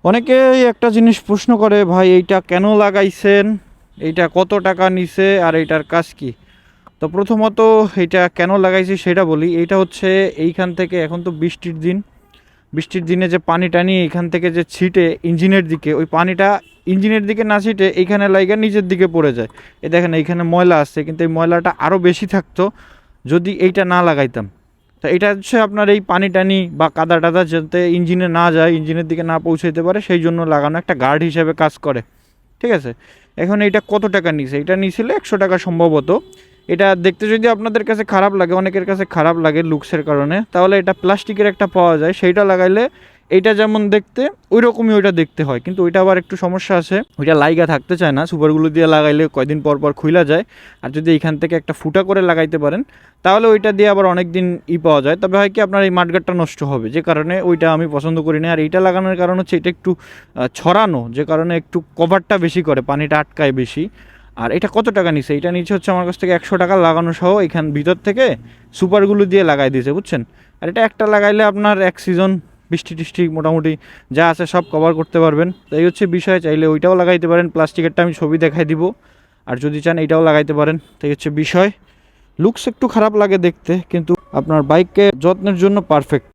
অনেকেই একটা জিনিস প্রশ্ন করে, ভাই এইটা কেন লাগাইছেন, এইটা কত টাকা নিছে, আর এইটার কাজ কি? তো প্রথমত এইটা কেন লাগাইছি সেটা বলি। এইটা হচ্ছে এইখান থেকে, এখন তো বৃষ্টির দিন, বৃষ্টির দিনে যে পানি টানি এইখান থেকে যে ছিটে ইঞ্জিনের দিকে, ওই পানিটা ইঞ্জিনের দিকে না ছিটে এইখানে লাইগা নিচের দিকে পড়ে যায়। এই দেখেন এইখানে ময়লা আছে, কিন্তু এই ময়লাটা আরও বেশি থাকতো যদি এইটা না লাগাইতাম। তো এটা হচ্ছে আপনার এই পানি টানি বা কাদা টাদা যাতে ইঞ্জিনে না যায়, ইঞ্জিনের দিকে না পৌঁছাইতে পারে, সেই জন্য লাগানো, একটা গার্ড হিসেবে কাজ করে। ঠিক আছে। এখন এইটা কত টাকা নিছে? এটা নিয়েছিল 100 টাকা সম্ভবত। এটা দেখতে যদি আপনাদের কাছে খারাপ লাগে, অনেকের কাছে খারাপ লাগে লুকসের কারণে, তাহলে এটা প্লাস্টিকের একটা পাওয়া যায়, সেইটা লাগাইলে এইটা যেমন দেখতে ওই রকমই ওইটা দেখতে হয়। কিন্তু ওইটা আবার একটু সমস্যা আছে, ওইটা লাইগা থাকতে চায় না। সুপারগুলো দিয়ে লাগাইলে কয়দিন পর পর খুইলা যায়। আর যদি এইখান থেকে একটা ফুটা করে লাগাইতে পারেন, তাহলে ওইটা দিয়ে আবার অনেক দিন পাওয়া যায়। তবে হয় কি, আপনার এই মাঠগাটটা নষ্ট হবে, যে কারণে ওইটা আমি পছন্দ করি না। আর এইটা লাগানোর কারণ হচ্ছে এটা একটু ছড়ানো, যে কারণে একটু কভারটা বেশি করে, পানিটা আটকায় বেশি। আর এটা কত টাকা নিছে? এটা নিচে হচ্ছে আমার কাছ থেকে 100 টাকা লাগানো সহ, এখান ভিতর থেকে সুপারগুলো দিয়ে লাগাই দিয়েছে, বুঝছেন। আর এটা একটা লাগাইলে আপনার এক সিজন বৃষ্টি টিষ্টি মোটামুটি যা আছে সব কভার করতে পারবেন। তো এই হচ্ছে বিষয়। চাইলে ওইটাও লাগাইতে পারেন, প্লাস্টিকেরটা আমি ছবি দেখাই দিব। আর যদি চান এইটাও লাগাইতে পারেন। তো এই হচ্ছে বিষয়। লুকস একটু খারাপ লাগে দেখতে, কিন্তু আপনার বাইককে যত্নের জন্য পারফেক্ট।